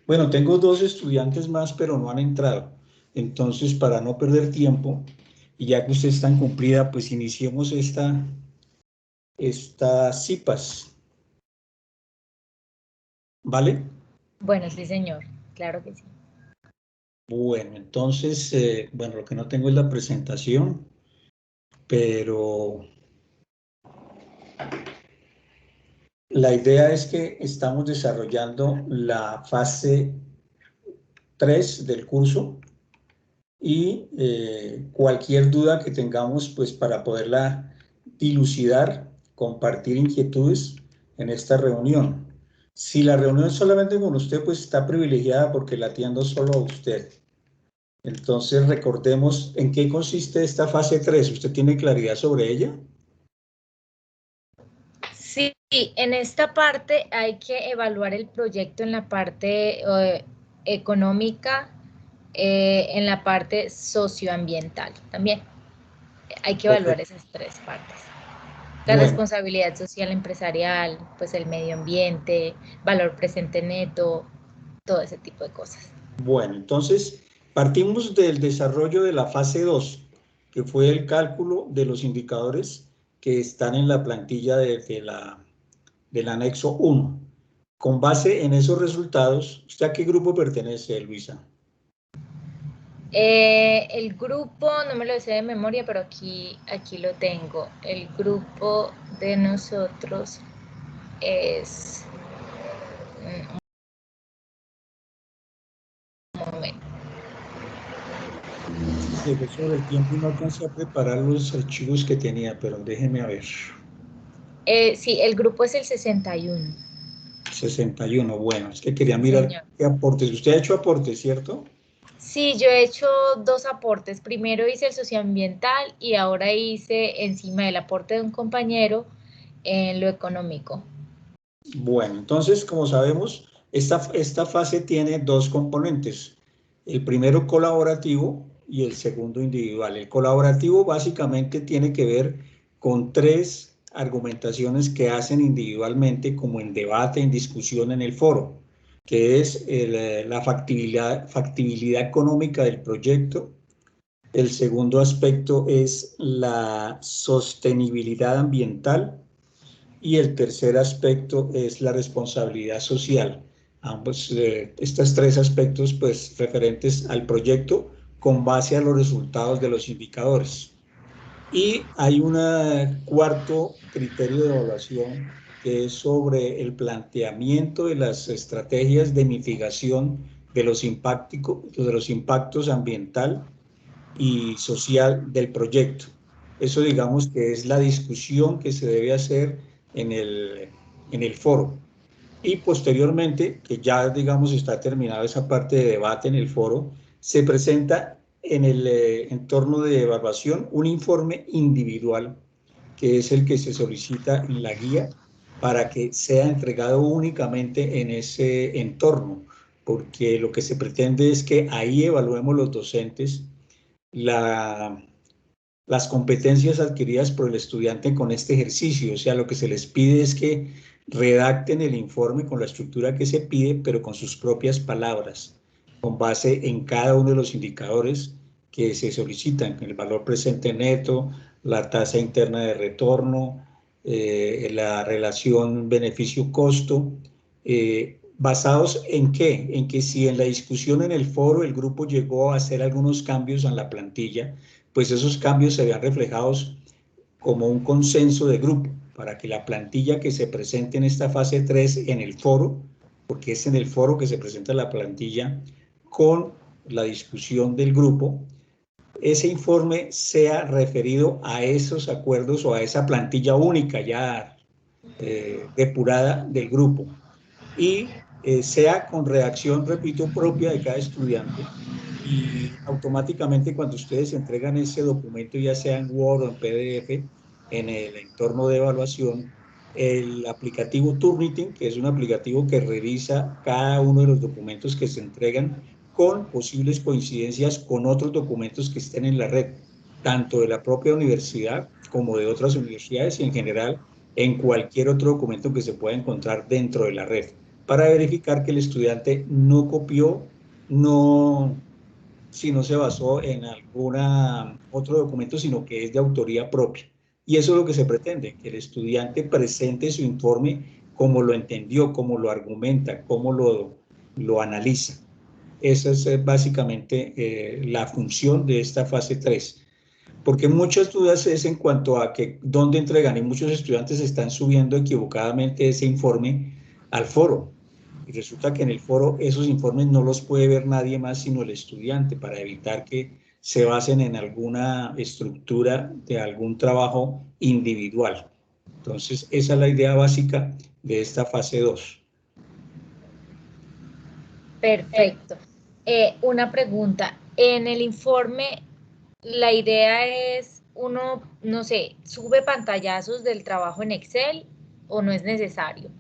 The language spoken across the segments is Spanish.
Bueno, tengo dos estudiantes más, pero no han entrado. Entonces, para no perder tiempo, y ya que usted está tan cumplida, pues iniciemos esta CIPAS, ¿vale? Bueno, sí, señor. Claro que sí. Bueno, entonces, bueno, lo que no tengo es la presentación, pero la idea es que estamos desarrollando la fase 3 del curso y cualquier duda que tengamos, pues para poderla dilucidar, compartir inquietudes en esta reunión. Si la reunión es solamente con usted, pues está privilegiada porque la atiendo solo a usted. Entonces recordemos en qué consiste esta fase 3. ¿Usted tiene claridad sobre ella? Sí, en esta parte hay que evaluar el proyecto en la parte económica, en la parte socioambiental también. Hay que evaluar Correcto. esas tres partes. La Bueno, responsabilidad social empresarial, pues el medio ambiente, valor presente neto, todo ese tipo de cosas. bueno, entonces partimos del desarrollo de la fase 2, que fue el cálculo de los indicadores que están en la plantilla del anexo 1. Con base en esos resultados, ¿usted a qué grupo pertenece, Luisa? El grupo, no me lo sé de memoria, pero aquí lo tengo. El grupo de nosotros es... Un momento. Llegué sobre el tiempo y no alcancé a preparar los archivos que tenía, pero déjeme a ver. Sí, el grupo es el 61. 61, bueno, es que quería Sí, mirar señor. qué aportes. Usted ha hecho aportes, ¿cierto? Sí, yo he hecho dos aportes. Primero hice el socioambiental y ahora hice encima del aporte de un compañero en lo económico. Bueno, entonces, como sabemos, esta fase tiene dos componentes. El primero colaborativo y el segundo individual. El colaborativo básicamente tiene que ver con tres argumentaciones que hacen individualmente como en debate, en discusión en el foro, que es la factibilidad económica del proyecto. El segundo aspecto es la sostenibilidad ambiental y el tercer aspecto es la responsabilidad social. Ambos, estos tres aspectos, pues, referentes al proyecto con base a los resultados de los indicadores. Y hay un cuarto criterio de evaluación que es sobre el planteamiento de las estrategias de mitigación de los impactos ambiental y social del proyecto. Eso digamos que es la discusión que se debe hacer en el foro. Y posteriormente, que ya digamos está terminada esa parte de debate en el foro, se presenta en el entorno de evaluación un informe individual, que es el que se solicita en la guía para que sea entregado únicamente en ese entorno, porque lo que se pretende es que ahí evaluemos los docentes la, las competencias adquiridas por el estudiante con este ejercicio. O sea, lo que se les pide es que redacten el informe con la estructura que se pide, pero con sus propias palabras, con base en cada uno de los indicadores que se solicitan, el valor presente neto, la tasa interna de retorno, la relación beneficio-costo, ¿basados en qué? En que si en la discusión en el foro el grupo llegó a hacer algunos cambios en la plantilla, pues esos cambios se vean reflejados como un consenso de grupo para que la plantilla que se presente en esta fase 3 en el foro, porque es en el foro que se presenta la plantilla con la discusión del grupo, ese informe sea referido a esos acuerdos o a esa plantilla única ya depurada del grupo y sea con redacción, repito, propia de cada estudiante y automáticamente cuando ustedes entregan ese documento, ya sea en Word o en PDF, en el entorno de evaluación, el aplicativo Turnitin, que es un aplicativo que revisa cada uno de los documentos que se entregan con posibles coincidencias con otros documentos que estén en la red, tanto de la propia universidad como de otras universidades y en general en cualquier otro documento que se pueda encontrar dentro de la red. para verificar que el estudiante no copió, si no se basó en algún otro documento, sino que es de autoría propia. Y eso es lo que se pretende, que el estudiante presente su informe como lo entendió, como lo argumenta, como lo analiza. Esa es básicamente la función de esta fase 3. Porque muchas dudas es en cuanto a que dónde entregan, y muchos estudiantes están subiendo equivocadamente ese informe al foro. Y resulta que en el foro esos informes no los puede ver nadie más sino el estudiante, para evitar que se basen en alguna estructura de algún trabajo individual. Entonces, esa es la idea básica de esta fase 2. Perfecto. Una pregunta. En el informe, la idea es uno, no sé, sube pantallazos del trabajo en Excel o no es necesario,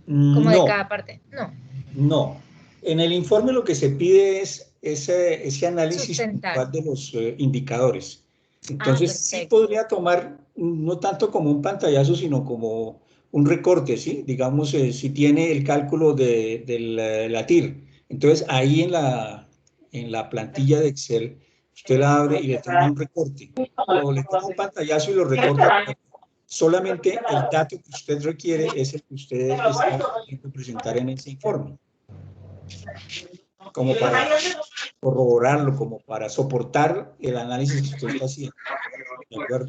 como de No, cada parte. No, no. En el informe lo que se pide es ese análisis sustentar. puntual de los indicadores. Ah, Entonces, sí perfecto. podría tomar, no tanto como un pantallazo, sino como un recorte, ¿sí? Digamos, si tiene el cálculo la TIR. Entonces, ahí en la plantilla de Excel, usted la abre y le toma un recorte. O le toma un pantallazo y lo recorta. Solamente el dato que usted requiere es el que usted está queriendo presentar en ese informe, como para corroborarlo, como para soportar el análisis que usted está haciendo. ¿De acuerdo?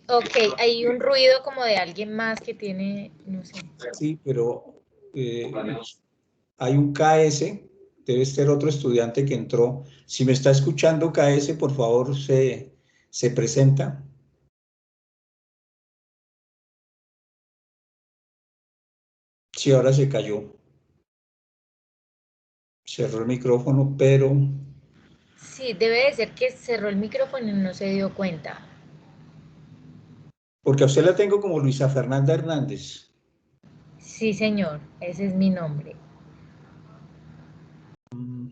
Ok, hay un ruido como de alguien más que tiene, no sé. Sí, pero hay un KS, debe ser otro estudiante que entró. Si me está escuchando KS, por favor, se presenta. Sí, ahora se cayó. Cerró el micrófono, pero... Sí, debe de ser que cerró el micrófono y no se dio cuenta. Porque a usted la tengo como Luisa Fernanda Hernández. Sí, señor, ese es mi nombre. Mm,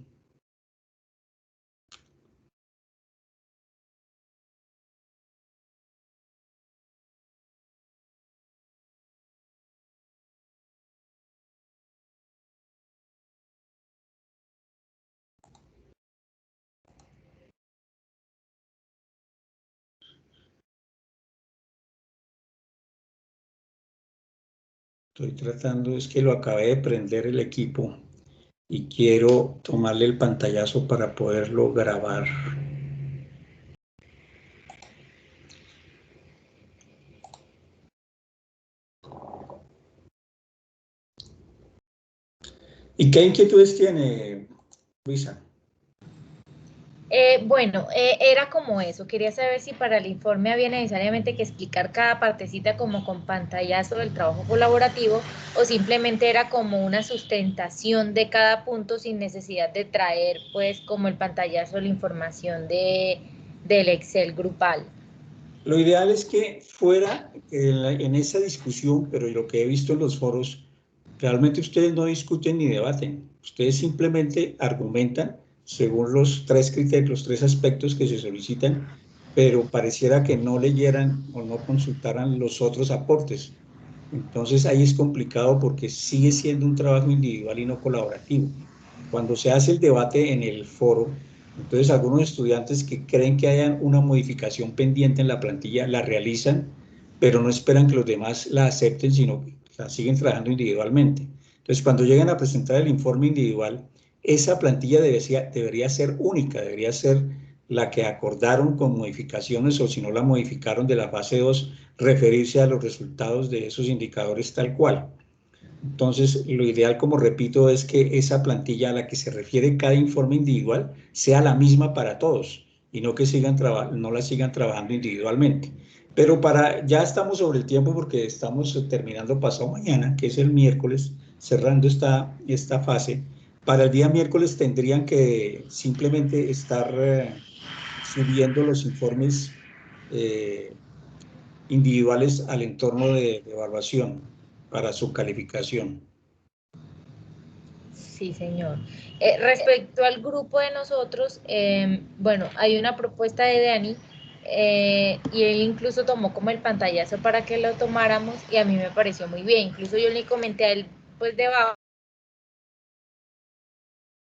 Estoy tratando, es que lo acabé de prender el equipo y quiero tomarle el pantallazo para poderlo grabar. ¿Y qué inquietudes tiene, Luisa? Bueno, era como eso. Quería saber si para el informe había necesariamente que explicar cada partecita como con pantallazo del trabajo colaborativo o simplemente era como una sustentación de cada punto sin necesidad de traer pues como el pantallazo la información del Excel grupal. Lo ideal es que fuera en esa discusión, pero lo que he visto en los foros, realmente ustedes no discuten ni debaten, ustedes simplemente argumentan según los tres criterios, los tres aspectos que se solicitan, pero pareciera que no leyeran o no consultaran los otros aportes. Entonces ahí es complicado porque sigue siendo un trabajo individual y no colaborativo. Cuando se hace el debate en el foro, entonces algunos estudiantes que creen que haya una modificación pendiente en la plantilla la realizan, pero no esperan que los demás la acepten, sino que la siguen trabajando individualmente. Entonces cuando llegan a presentar el informe individual, esa plantilla debería ser única, debería ser la que acordaron con modificaciones, o si no la modificaron de la fase 2, referirse a los resultados de esos indicadores tal cual. Entonces, lo ideal, como repito, es que esa plantilla a la que se refiere cada informe individual sea la misma para todos y no que no la sigan trabajando individualmente. Pero ya estamos sobre el tiempo porque estamos terminando pasado mañana, que es el miércoles, cerrando esta fase. Para el día miércoles tendrían que simplemente estar subiendo los informes eh, individuales al entorno de evaluación para su calificación. Sí, señor. Respecto al grupo de nosotros, bueno, hay una propuesta de Dani y él incluso tomó como el pantallazo para que lo tomáramos y a mí me pareció muy bien. Incluso yo le comenté a él, pues debajo,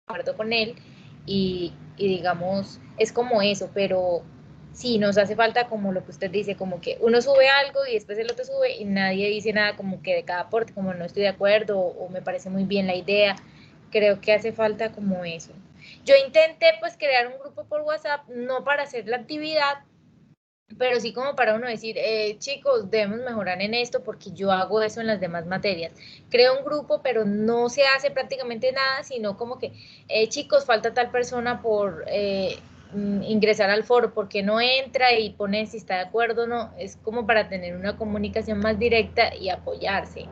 acuerdo con él y digamos, es como eso, pero sí, nos hace falta como lo que usted dice, como que uno sube algo y después el otro sube y nadie dice nada como que de cada aporte, como no estoy de acuerdo o me parece muy bien la idea. Creo que hace falta como eso. Yo intenté pues crear un grupo por WhatsApp, no para hacer la actividad, pero sí como para uno decir, chicos, debemos mejorar en esto porque yo hago eso en las demás materias. Creo un grupo, pero no se hace prácticamente nada, sino como que, chicos, falta tal persona por ingresar al foro, porque no entra y pone si está de acuerdo o no. Es como para tener una comunicación más directa y apoyarse.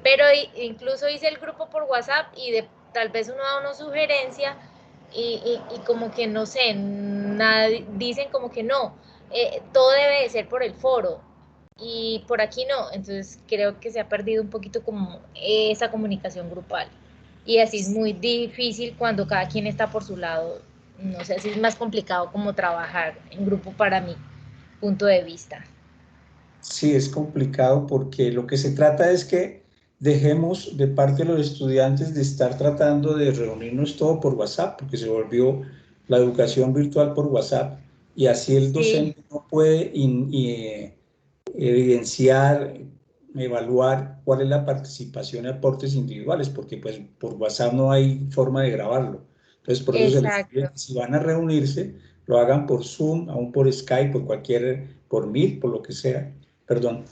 Pero incluso hice el grupo por WhatsApp y tal vez uno da una sugerencia y como que no sé, nada, dicen como que no, todo debe de ser por el foro y por aquí no, entonces creo que se ha perdido un poquito como esa comunicación grupal y así es muy difícil cuando cada quien está por su lado, no sé, así es más complicado como trabajar en grupo para mi punto de vista. Sí, es complicado porque lo que se trata es que dejemos de parte de los estudiantes de estar tratando de reunirnos todo por WhatsApp, porque se volvió la educación virtual por WhatsApp y así el Sí, docente no puede evidenciar, evaluar cuál es la participación y aportes individuales, porque pues por WhatsApp no hay forma de grabarlo. Entonces, por eso se les pide exacto. que si van a reunirse, lo hagan por Zoom, aún por Skype, por cualquier, por Meet, por lo que sea, perdón,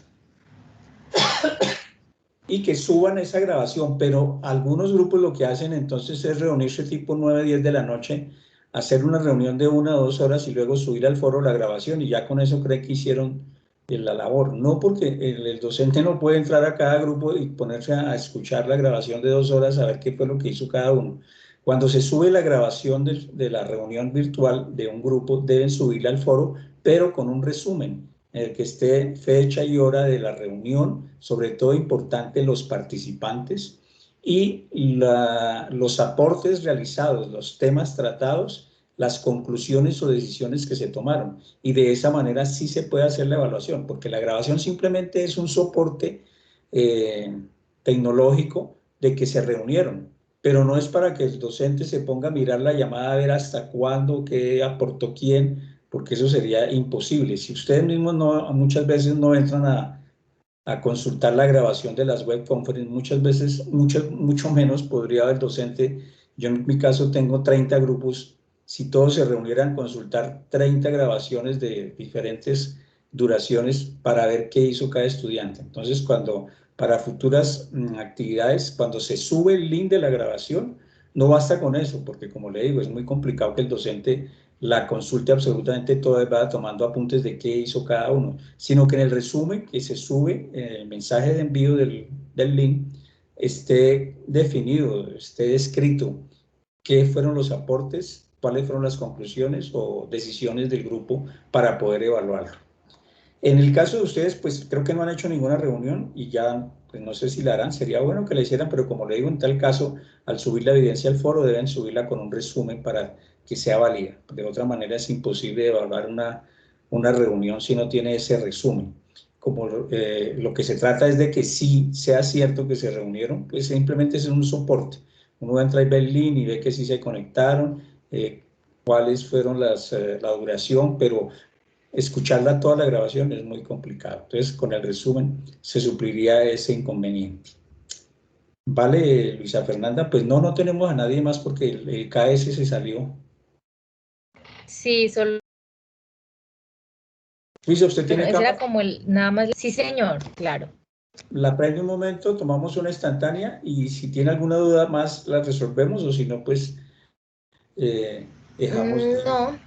y que suban esa grabación, pero algunos grupos lo que hacen entonces es reunirse tipo 9 10 de la noche, hacer una reunión de 1 o 2 horas y luego subir al foro la grabación y ya con eso cree que hicieron la labor. No porque el docente no puede entrar a cada grupo y ponerse a escuchar la grabación de 2 horas a ver qué fue lo que hizo cada uno. Cuando se sube la grabación de la reunión virtual de un grupo, deben subirla al foro, pero con un resumen en el que esté fecha y hora de la reunión, sobre todo importante los participantes y los aportes realizados, los temas tratados, las conclusiones o decisiones que se tomaron. Y de esa manera sí se puede hacer la evaluación, porque la grabación simplemente es un soporte eh, tecnológico de que se reunieron, pero no es para que el docente se ponga a mirar la llamada a ver hasta cuándo, qué aportó quién, porque eso sería imposible. Si ustedes mismos no, muchas veces no entran a consultar la grabación de las web conference, muchas veces, mucho menos podría el docente. Yo en mi caso tengo 30 grupos, si todos se reunieran, consultar 30 grabaciones de diferentes duraciones para ver qué hizo cada estudiante. Entonces, para futuras actividades, cuando se sube el link de la grabación, no basta con eso, porque como le digo, es muy complicado que el docente la consulte absolutamente toda y vaya tomando apuntes de qué hizo cada uno, sino que en el resumen que se sube, el mensaje de envío del link, esté definido, esté descrito qué fueron los aportes, cuáles fueron las conclusiones o decisiones del grupo para poder evaluarlo. En el caso de ustedes, pues creo que no han hecho ninguna reunión y ya, pues no sé si la harán, sería bueno que la hicieran, pero como le digo, en tal caso, al subir la evidencia al foro, deben subirla con un resumen para que sea válida. De otra manera, es imposible evaluar una reunión si no tiene ese resumen. Como lo que se trata es de que sí sea cierto que se reunieron, pues simplemente es un soporte. Uno entra y ve el link y ve que sí se conectaron, cuáles fueron la duración, pero escucharla toda la grabación es muy complicado. Entonces, con el resumen se supliría ese inconveniente. Vale, Luisa Fernanda, pues no tenemos a nadie más porque el KS se salió. Sí, solo, Luisa, ¿usted bueno, tiene ese era cámara? como el, nada más, sí señor, claro. La prende un momento, tomamos una instantánea y si tiene alguna duda más la resolvemos o si no, pues eh, dejamos de... No,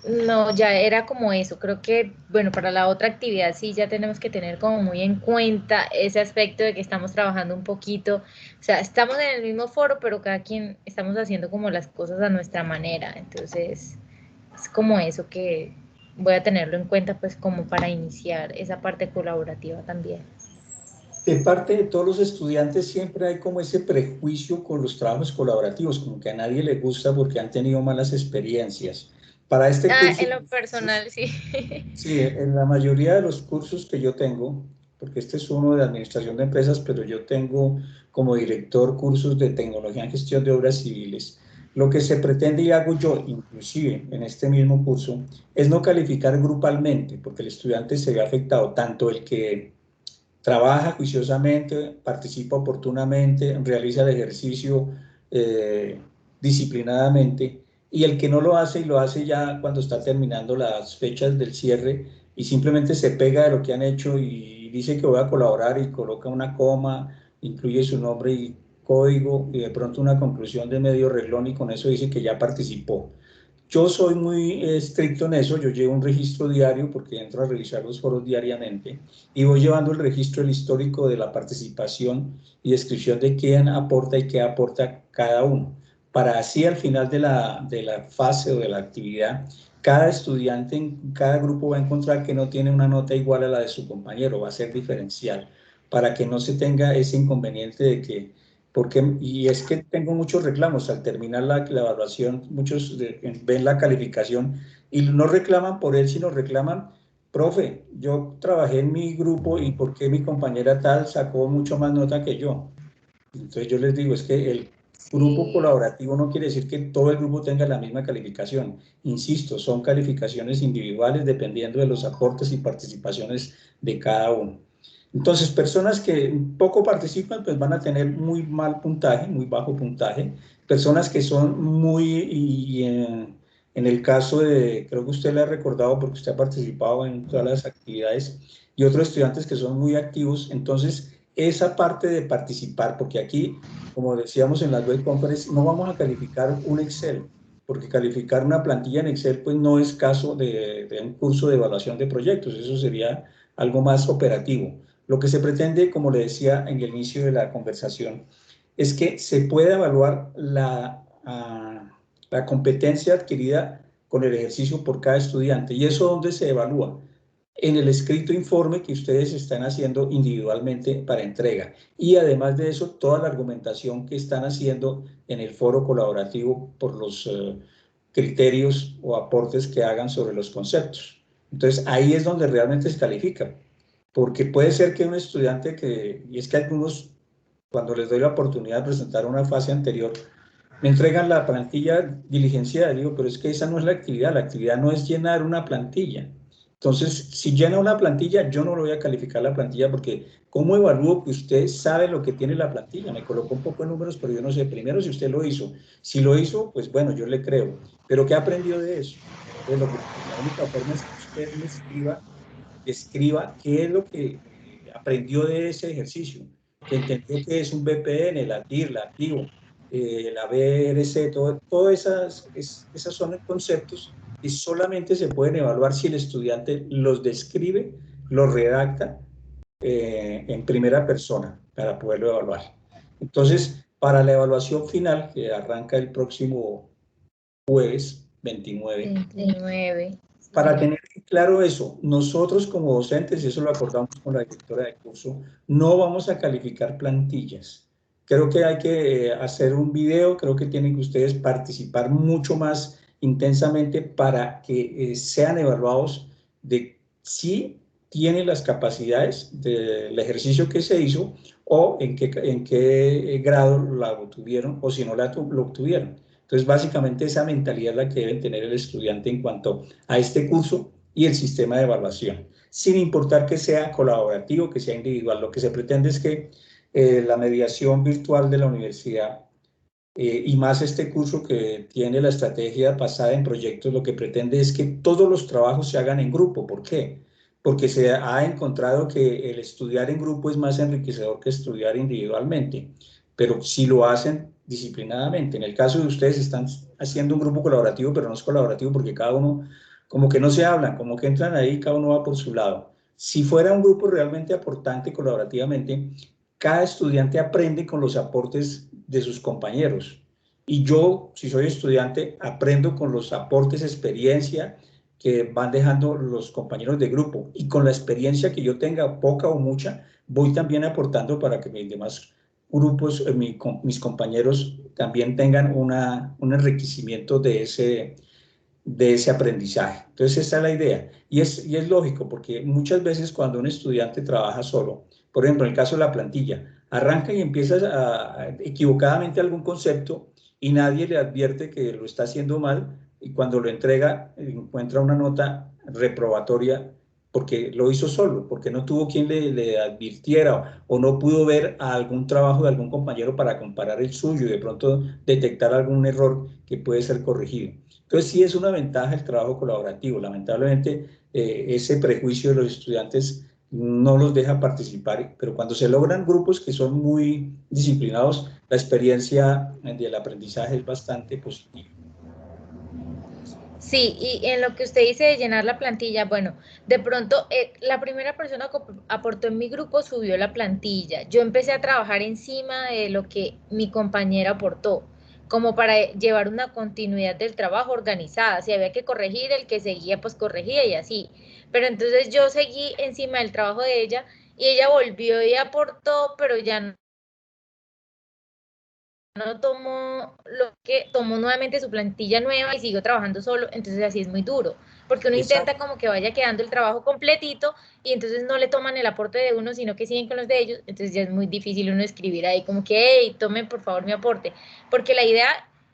no, ya era como eso. Creo que, bueno, para la otra actividad sí ya tenemos que tener como muy en cuenta ese aspecto de que estamos trabajando un poquito. O sea, estamos en el mismo foro, pero cada quien estamos haciendo como las cosas a nuestra manera. Entonces, es como eso que voy a tenerlo en cuenta, pues, como para iniciar esa parte colaborativa también. De parte de todos los estudiantes siempre hay como ese prejuicio con los trabajos colaborativos, como que a nadie le gusta porque han tenido malas experiencias. Para este Ah, curso, en lo personal, sí. sí, en la mayoría de los cursos que yo tengo, porque este es uno de administración de empresas, pero yo tengo como director cursos de tecnología en gestión de obras civiles. Lo que se pretende y hago yo, inclusive en este mismo curso, es no calificar grupalmente, porque el estudiante se ve afectado, tanto el que trabaja juiciosamente, participa oportunamente, realiza el ejercicio disciplinadamente, y el que no lo hace y lo hace ya cuando está terminando las fechas del cierre y simplemente se pega de lo que han hecho y dice que voy a colaborar y coloca una coma, incluye su nombre y código y de pronto una conclusión de medio renglón y con eso dice que ya participó. Yo soy muy estricto en eso, yo llevo un registro diario porque entro a revisar los foros diariamente y voy llevando el registro, el histórico de la participación y descripción de quién aporta y qué aporta cada uno, para así al final de la fase o de la actividad, cada estudiante en cada grupo va a encontrar que no tiene una nota igual a la de su compañero, va a ser diferencial, para que no se tenga ese inconveniente de que porque, y es que tengo muchos reclamos, al terminar la evaluación, muchos ven la calificación y no reclaman por él, sino reclaman, profe, yo trabajé en mi grupo y por qué mi compañera tal sacó mucho más nota que yo. Entonces yo les digo, es que el grupo Sí, colaborativo no quiere decir que todo el grupo tenga la misma calificación. Insisto, son calificaciones individuales dependiendo de los aportes y participaciones de cada uno. Entonces, personas que poco participan, pues van a tener muy mal puntaje, muy bajo puntaje. Personas que son muy, y en el caso de, creo que usted le ha recordado porque usted ha participado en todas las actividades, y otros estudiantes que son muy activos, entonces esa parte de participar, porque aquí, como decíamos en las web conferences, no vamos a calificar un Excel, porque calificar una plantilla en Excel pues no es caso de un curso de evaluación de proyectos, eso sería algo más operativo. Lo que se pretende, como le decía en el inicio de la conversación, es que se pueda evaluar la competencia adquirida con el ejercicio por cada estudiante. ¿Y eso dónde se evalúa? En el escrito informe que ustedes están haciendo individualmente para entrega. Y además de eso, toda la argumentación que están haciendo en el foro colaborativo por los criterios o aportes que hagan sobre los conceptos. Entonces, ahí es donde realmente se califica. Porque puede ser que un estudiante que, y es que algunos, cuando les doy la oportunidad de presentar una fase anterior, me entregan la plantilla diligenciada, digo, pero es que esa no es la actividad no es llenar una plantilla. Entonces, si llena una plantilla, yo no lo voy a calificar la plantilla porque ¿cómo evalúo que usted sabe lo que tiene la plantilla? Me colocó un poco de números, pero yo no sé, primero si usted lo hizo. Si lo hizo, pues bueno, yo le creo. Pero ¿qué aprendió de eso? Entonces, la única forma es que usted me escriba qué es lo que aprendió de ese ejercicio, que entendió que es un VPN, la TIR, la activo, la BRC, todas esas son conceptos y solamente se pueden evaluar si el estudiante los describe, los redacta en primera persona para poderlo evaluar. Entonces, para la evaluación final, que arranca el próximo jueves 29, 29. para tener claro eso, nosotros como docentes, y eso lo acordamos con la directora de curso, no vamos a calificar plantillas. Creo que hay que hacer un video, creo que tienen que ustedes participar mucho más intensamente para que sean evaluados de si tienen las capacidades del ejercicio que se hizo o en qué grado la obtuvieron o si no lo obtuvieron. Entonces, básicamente esa mentalidad es la que deben tener el estudiante en cuanto a este curso y el sistema de evaluación, sin importar que sea colaborativo, que sea individual. Lo que se pretende es que la mediación virtual de la universidad y más este curso que tiene la estrategia basada en proyectos, lo que pretende es que todos los trabajos se hagan en grupo. ¿Por qué? Porque se ha encontrado que el estudiar en grupo es más enriquecedor que estudiar individualmente, pero si lo hacen disciplinadamente. En el caso de ustedes están haciendo un grupo colaborativo, pero no es colaborativo porque cada uno como que no se hablan, como que entran ahí, cada uno va por su lado. Si fuera un grupo realmente aportante colaborativamente, cada estudiante aprende con los aportes de sus compañeros. Y yo, si soy estudiante, aprendo con los aportes, experiencia que van dejando los compañeros de grupo. Y con la experiencia que yo tenga, poca o mucha, voy también aportando para que mis demás grupos, mis compañeros también tengan un enriquecimiento de ese aprendizaje. Entonces, esa es la idea. Y es lógico, porque muchas veces cuando un estudiante trabaja solo, por ejemplo, en el caso de la plantilla, Arranca y empieza equivocadamente algún concepto y nadie le advierte que lo está haciendo mal, y cuando lo entrega encuentra una nota reprobatoria porque lo hizo solo, porque no tuvo quien le advirtiera o no pudo ver a algún trabajo de algún compañero para comparar el suyo y de pronto detectar algún error que puede ser corregido. Entonces sí es una ventaja el trabajo colaborativo. Lamentablemente ese prejuicio de los estudiantes no los deja participar, pero cuando se logran grupos que son muy disciplinados, la experiencia del aprendizaje es bastante positiva. Sí, y en lo que usted dice de llenar la plantilla, bueno, de pronto la primera persona que aportó en mi grupo subió la plantilla. Yo empecé a trabajar encima de lo que mi compañera aportó, como para llevar una continuidad del trabajo organizada. Si había que corregir, el que seguía, pues corregía y así. Pero entonces yo seguí encima del trabajo de ella y ella volvió y aportó, pero ya no tomó lo que tomó nuevamente su plantilla nueva y siguió trabajando solo, entonces así es muy duro, porque uno intenta Exacto. como que vaya quedando el trabajo completito y entonces no le toman el aporte de uno, sino que siguen con los de ellos, entonces ya es muy difícil uno escribir ahí como que, hey, tomen por favor mi aporte, porque la idea,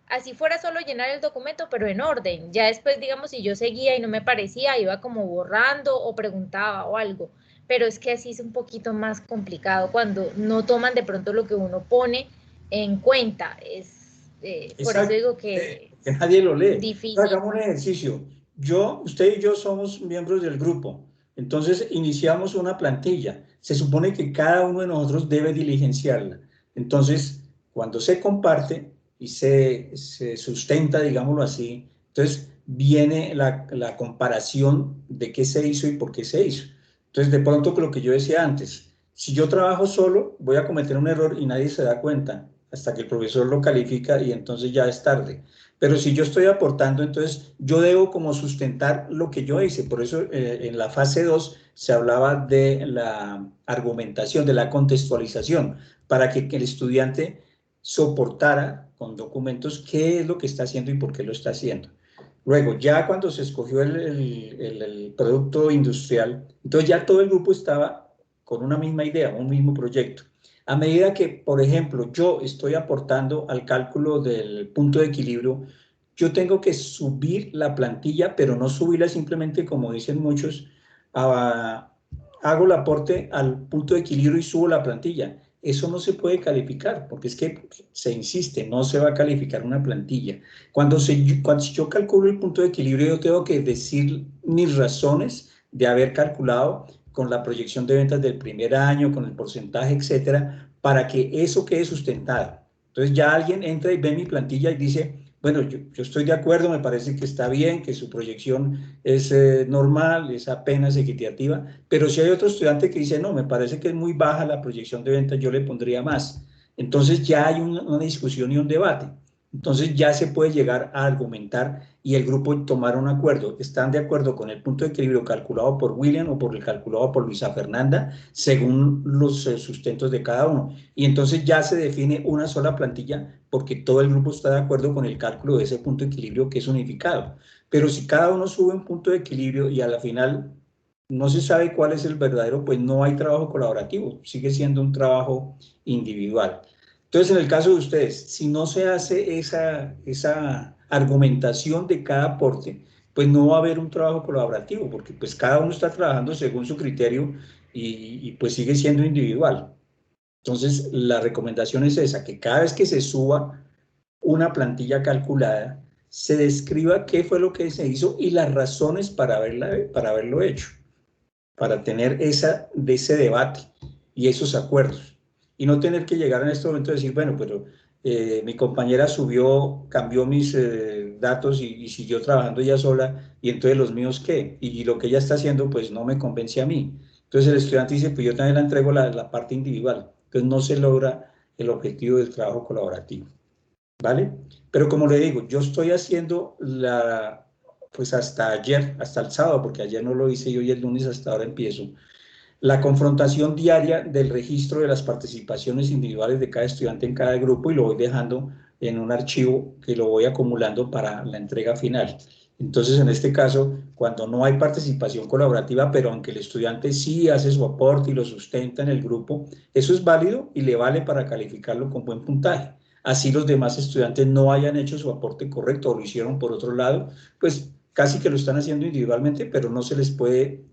así fuera solo llenar el documento, pero en orden, ya después, digamos, si yo seguía y no me parecía, iba como borrando o preguntaba o algo, pero es que así es un poquito más complicado cuando no toman de pronto lo que uno pone en cuenta. Por eso Exacto, digo que que es nadie lo lee. difícil. Hagamos un ejercicio. Usted y yo somos miembros del grupo. Entonces iniciamos una plantilla. Se supone que cada uno de nosotros debe diligenciarla. Entonces, cuando se comparte y se sustenta, digámoslo así, entonces viene la comparación de qué se hizo y por qué se hizo. Entonces, de pronto, lo que yo decía antes, si yo trabajo solo, voy a cometer un error y nadie se da cuenta hasta que el profesor lo califica y entonces ya es tarde. Pero si yo estoy aportando, entonces yo debo como sustentar lo que yo hice. Por eso en la fase 2 se hablaba de la argumentación, de la contextualización, para que el estudiante soportara con documentos qué es lo que está haciendo y por qué lo está haciendo. Luego, ya cuando se escogió el producto industrial, entonces ya todo el grupo estaba con una misma idea, un mismo proyecto. A medida que, por ejemplo, yo estoy aportando al cálculo del punto de equilibrio, yo tengo que subir la plantilla, pero no subirla simplemente, como dicen muchos, hago el aporte al punto de equilibrio y subo la plantilla. Eso no se puede calificar, porque es que se insiste, no se va a calificar una plantilla. Cuando yo calculo el punto de equilibrio, yo tengo que decir mis razones de haber calculado con la proyección de ventas del primer año, con el porcentaje, etcétera, para que eso quede sustentado. Entonces ya alguien entra y ve mi plantilla y dice, bueno, yo estoy de acuerdo, me parece que está bien, que su proyección es normal, es apenas equitativa, pero si hay otro estudiante que dice, no, me parece que es muy baja la proyección de ventas, yo le pondría más. Entonces ya hay una discusión y un debate. Entonces ya se puede llegar a argumentar y el grupo tomar un acuerdo. ¿Están de acuerdo con el punto de equilibrio calculado por William o por el calculado por Luisa Fernanda, según los sustentos de cada uno? Y entonces ya se define una sola plantilla porque todo el grupo está de acuerdo con el cálculo de ese punto de equilibrio que es unificado. Pero si cada uno sube un punto de equilibrio y a la final no se sabe cuál es el verdadero, pues no hay trabajo colaborativo, sigue siendo un trabajo individual. Entonces, en el caso de ustedes, si no se hace esa argumentación de cada aporte, pues no va a haber un trabajo colaborativo, porque pues cada uno está trabajando según su criterio y pues sigue siendo individual. Entonces, la recomendación es esa, que cada vez que se suba una plantilla calculada, se describa qué fue lo que se hizo y las razones para haberlo hecho, para tener ese debate y esos acuerdos. Y no tener que llegar en este momento a decir, bueno, pero mi compañera cambió mis datos y siguió trabajando ella sola, y entonces los míos qué, y lo que ella está haciendo pues no me convence a mí. Entonces el estudiante dice, pues yo también la entrego la parte individual. Entonces no se logra el objetivo del trabajo colaborativo, ¿vale? Pero como le digo, yo estoy haciendo pues hasta ayer, hasta el sábado, porque ayer no lo hice y hoy el lunes hasta ahora empiezo, la confrontación diaria del registro de las participaciones individuales de cada estudiante en cada grupo y lo voy dejando en un archivo que lo voy acumulando para la entrega final. Entonces, en este caso, cuando no hay participación colaborativa, pero aunque el estudiante sí hace su aporte y lo sustenta en el grupo, eso es válido y le vale para calificarlo con buen puntaje. Así los demás estudiantes no hayan hecho su aporte correcto o lo hicieron por otro lado, pues casi que lo están haciendo individualmente, pero no se les puede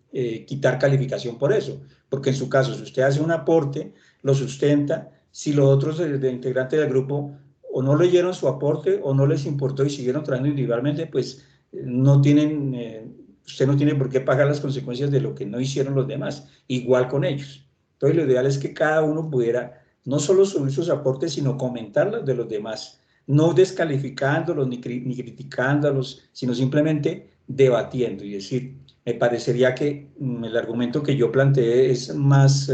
quitar calificación por eso, porque en su caso, si usted hace un aporte, lo sustenta, si los otros integrantes del grupo o no leyeron su aporte o no les importó y siguieron trabajando individualmente, pues no tienen, usted no tiene por qué pagar las consecuencias de lo que no hicieron los demás, igual con ellos. Entonces lo ideal es que cada uno pudiera no solo subir sus aportes, sino comentar los de los demás, no descalificándolos ni criticándolos, sino simplemente debatiendo y decir, me parecería que el argumento que yo planteé es más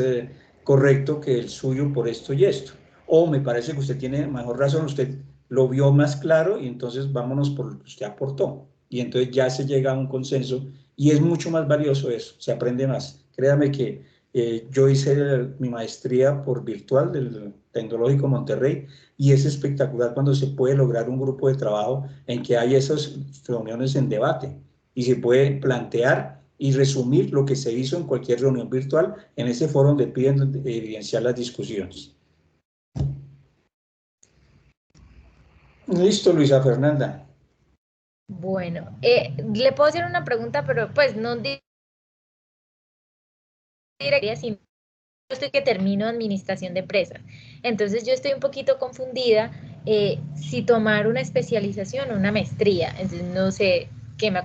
correcto que el suyo por esto y esto. O me parece que usted tiene mejor razón, usted lo vio más claro y entonces vámonos por lo que usted aportó. Y entonces ya se llega a un consenso y es mucho más valioso eso, se aprende más. Créame que yo hice mi maestría por virtual del Tecnológico Monterrey y es espectacular cuando se puede lograr un grupo de trabajo en que hay esas reuniones en debate y se puede plantear y resumir lo que se hizo en cualquier reunión virtual en ese foro donde piden evidenciar las discusiones. Listo, Luisa Fernanda. Bueno, le puedo hacer una pregunta, pero pues no directa, sino yo estoy que termino administración de empresas. Entonces yo estoy un poquito confundida si tomar una especialización o una maestría. Entonces no sé qué me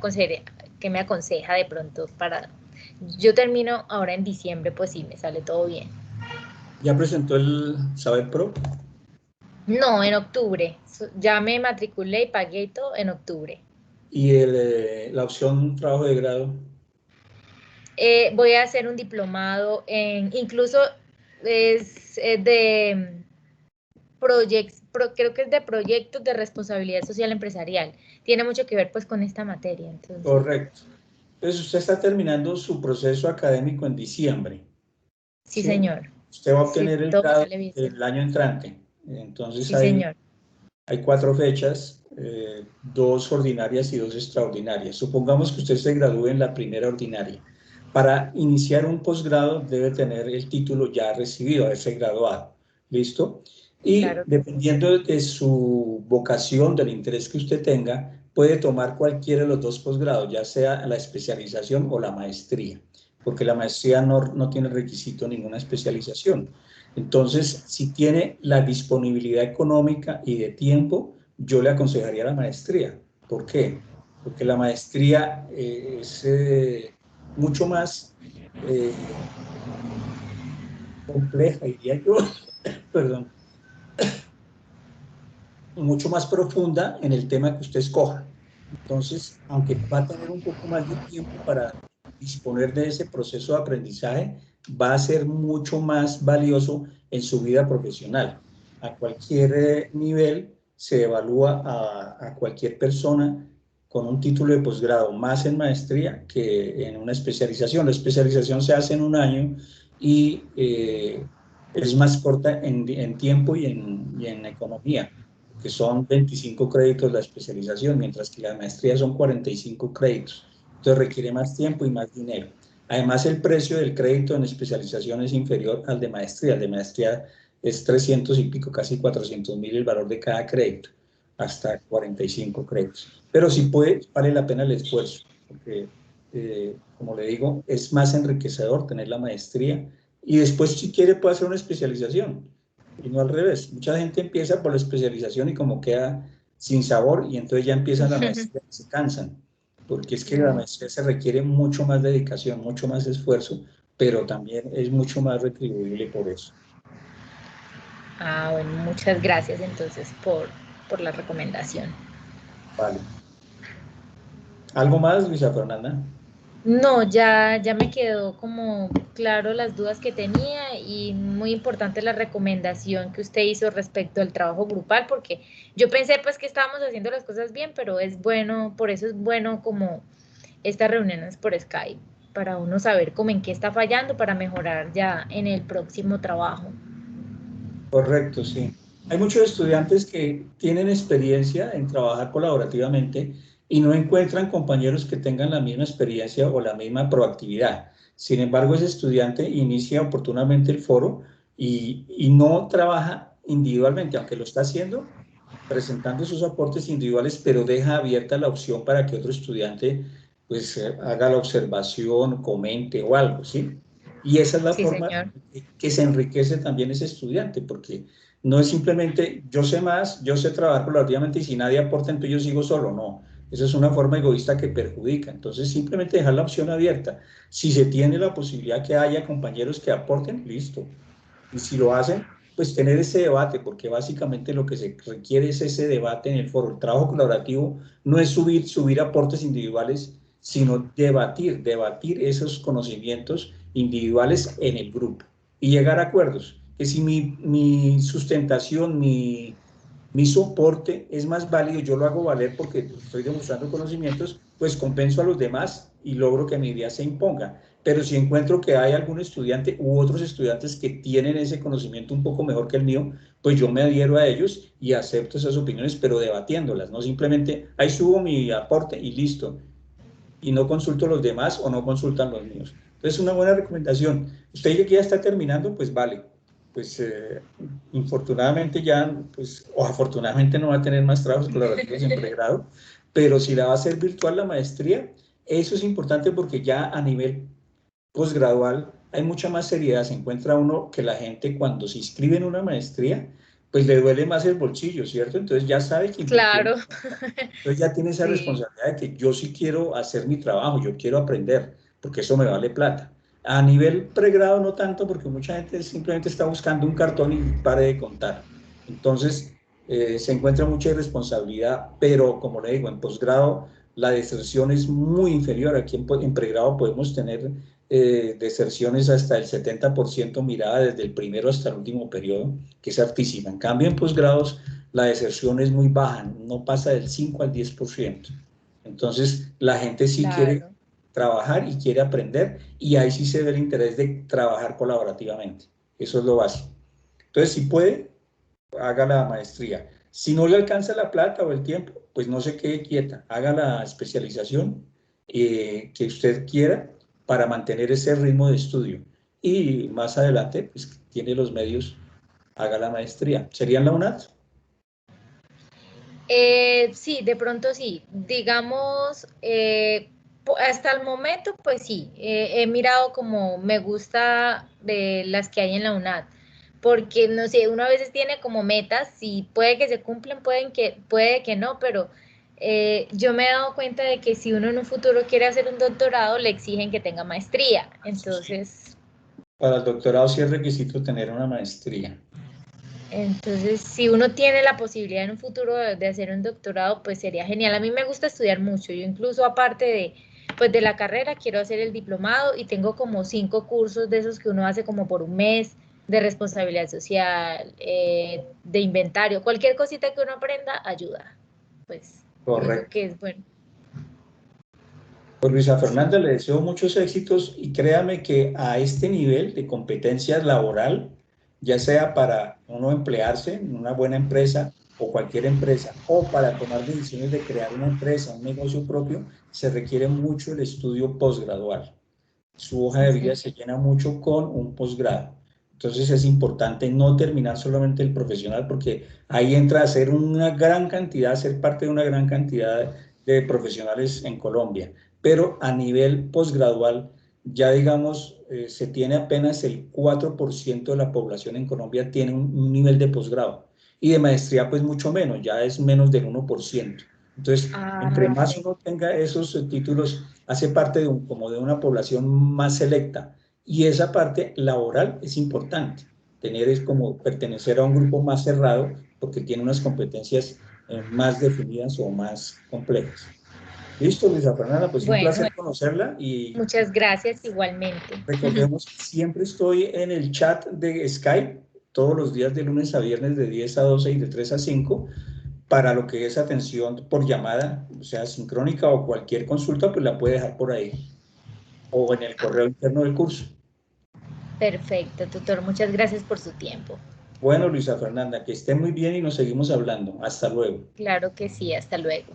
aconseja de pronto para... Yo termino ahora en diciembre, pues sí, me sale todo bien. ¿Ya presentó el Saber Pro? No, en octubre. Ya me matriculé y pagué y todo en octubre. ¿Y la opción trabajo de grado? Voy a hacer un diplomado incluso es de creo que es de proyectos de responsabilidad social empresarial. Tiene mucho que ver pues con esta materia, entonces. Correcto. Entonces usted está terminando su proceso académico en diciembre, Sí, ¿sí? señor. Usted va a Sí, obtener el todo me grado sale bien. el año entrante. Entonces Sí, señor. hay 4 fechas, 2 ordinarias y 2 extraordinarias. Supongamos que usted se gradúe en la primera ordinaria. Para iniciar un posgrado debe tener el título ya recibido, haberse graduado. ¿Listo? Y Claro que sí. dependiendo de su vocación, del interés que usted tenga, puede tomar cualquiera de los 2 posgrados, ya sea la especialización o la maestría, porque la maestría no tiene requisito ninguna especialización. Entonces, si tiene la disponibilidad económica y de tiempo, yo le aconsejaría la maestría. ¿Por qué? Porque la maestría es mucho más compleja, diría yo, perdón, mucho más profunda en el tema que usted escoja. Entonces, aunque va a tener un poco más de tiempo para disponer de ese proceso de aprendizaje, va a ser mucho más valioso en su vida profesional. A cualquier nivel se evalúa a cualquier persona con un título de posgrado, más en maestría que en una especialización. La especialización se hace en un año y es más corta en tiempo y en economía, que son 25 créditos la especialización, mientras que la maestría son 45 créditos. Entonces requiere más tiempo y más dinero. Además, el precio del crédito en especialización es inferior al de maestría. El de maestría es 300 y pico, casi 400.000 el valor de cada crédito, hasta 45 créditos. Pero sí vale la pena el esfuerzo, porque, como le digo, es más enriquecedor tener la maestría y después, si quiere, puede hacer una especialización y no al revés. Mucha gente empieza por la especialización y como queda sin sabor y entonces ya empiezan la maestría y se cansan, porque es que la Claro. maestría se requiere mucho más dedicación, mucho más esfuerzo, pero también es mucho más retribuible por eso. Ah, bueno, muchas gracias entonces por la recomendación. Vale. ¿Algo más, Luisa Fernanda? No, ya me quedó como claro las dudas que tenía y muy importante la recomendación que usted hizo respecto al trabajo grupal, porque yo pensé pues que estábamos haciendo las cosas bien, pero es bueno, por eso es bueno como estas reuniones por Skype, para uno saber cómo en qué está fallando para mejorar ya en el próximo trabajo. Correcto, sí. Hay muchos estudiantes que tienen experiencia en trabajar colaborativamente y no encuentran compañeros que tengan la misma experiencia o la misma proactividad. Sin embargo, ese estudiante inicia oportunamente el foro y no trabaja individualmente, aunque lo está haciendo, presentando sus aportes individuales, pero deja abierta la opción para que otro estudiante pues haga la observación, comente o algo, ¿sí? Y esa es la Sí, forma señor. que se enriquece también ese estudiante, porque no es simplemente yo sé más, yo sé trabajar colaborativamente y si nadie aporta, entonces yo sigo solo, no. Esa es una forma egoísta que perjudica. Entonces, simplemente dejar la opción abierta. Si se tiene la posibilidad que haya compañeros que aporten, listo. Y si lo hacen, pues tener ese debate, porque básicamente lo que se requiere es ese debate en el foro. El trabajo colaborativo no es subir aportes individuales, sino debatir esos conocimientos individuales en el grupo y llegar a acuerdos. Que si mi sustentación, mi soporte es más válido, yo lo hago valer porque estoy demostrando conocimientos, pues compenso a los demás y logro que mi idea se imponga. Pero si encuentro que hay algún estudiante u otros estudiantes que tienen ese conocimiento un poco mejor que el mío, pues yo me adhiero a ellos y acepto esas opiniones, pero debatiéndolas, no simplemente ahí subo mi aporte y listo, y no consulto los demás o no consultan los míos. Entonces, una buena recomendación. Usted que ya está terminando, pues vale. Pues infortunadamente ya, pues, o afortunadamente no va a tener más trabajos colaborativos en pregrado, pero si la va a hacer virtual la maestría, eso es importante porque ya a nivel posgradual hay mucha más seriedad. Se encuentra uno que la gente cuando se inscribe en una maestría, pues le duele más el bolsillo, ¿cierto? Entonces ya sabe que invirtió. Claro. Entonces ya tiene esa Sí, responsabilidad de que yo sí quiero hacer mi trabajo, yo quiero aprender, porque eso me vale plata. A nivel pregrado no tanto, porque mucha gente simplemente está buscando un cartón y pare de contar. Entonces se encuentra mucha irresponsabilidad, pero como le digo, en posgrado la deserción es muy inferior. Aquí en pregrado podemos tener deserciones hasta el 70% mirada desde el primero hasta el último periodo, que es altísima. En cambio, en posgrados la deserción es muy baja, no pasa del 5 al 10%. Entonces, la gente sí quiere claro. trabajar y quiere aprender, y ahí sí se ve el interés de trabajar colaborativamente. Eso es lo básico. Entonces, si puede, haga la maestría. Si no le alcanza la plata o el tiempo, pues no se quede quieta, haga la especialización que usted quiera para mantener ese ritmo de estudio. Y más adelante, pues tiene los medios, haga la maestría. ¿Sería en la UNAD? Sí, de pronto sí. Digamos, hasta el momento, pues sí, he mirado como me gusta de las que hay en la UNAD, porque no sé, uno a veces tiene como metas y puede que se cumplen, puede que no, pero yo me he dado cuenta de que si uno en un futuro quiere hacer un doctorado, le exigen que tenga maestría. Sí, sí. Entonces, Para el doctorado sí es requisito tener una maestría. Entonces, si uno tiene la posibilidad en un futuro de hacer un doctorado, pues sería genial. A mí me gusta estudiar mucho. Yo incluso aparte pues de la carrera, quiero hacer el diplomado y tengo como 5 cursos de esos que uno hace como por un mes, de responsabilidad social, de inventario. Cualquier cosita que uno aprenda ayuda. Pues digo Correcto. que es bueno. Pues Luisa Sí, Fernanda, le deseo muchos éxitos y créame que a este nivel de competencia laboral, ya sea para uno emplearse en una buena empresa o cualquier empresa, o para tomar decisiones de crear una empresa, un negocio propio, se requiere mucho el estudio posgradual. Su hoja sí, de vida señor. se llena mucho con un posgrado. Entonces es importante no terminar solamente el profesional porque ahí entra a ser una gran cantidad, ser parte de una gran cantidad de profesionales en Colombia. Pero a nivel posgradual, ya digamos, se tiene apenas el 4% de la población en Colombia tiene un nivel de posgrado y de maestría pues mucho menos, ya es menos del 1%. Entonces, entre Ah, más ok. uno tenga esos títulos, hace parte de como de una población más selecta. Y esa parte laboral es importante. Tener es como pertenecer a un grupo más cerrado porque tiene unas competencias más definidas o más complejas. Listo, Luisa Fernanda, pues un Bueno, placer conocerla y muchas gracias igualmente. recordemos que siempre estoy en el chat de Skype todos los días de lunes a viernes de 10 a 12 y de 3 a 5 para lo que es atención por llamada, o sea, sincrónica o cualquier consulta, pues la puede dejar por ahí o en el correo interno del curso. Perfecto, tutor. Muchas gracias por su tiempo. Bueno, Luisa Fernanda, que esté muy bien y nos seguimos hablando. Hasta luego. Claro que sí, hasta luego.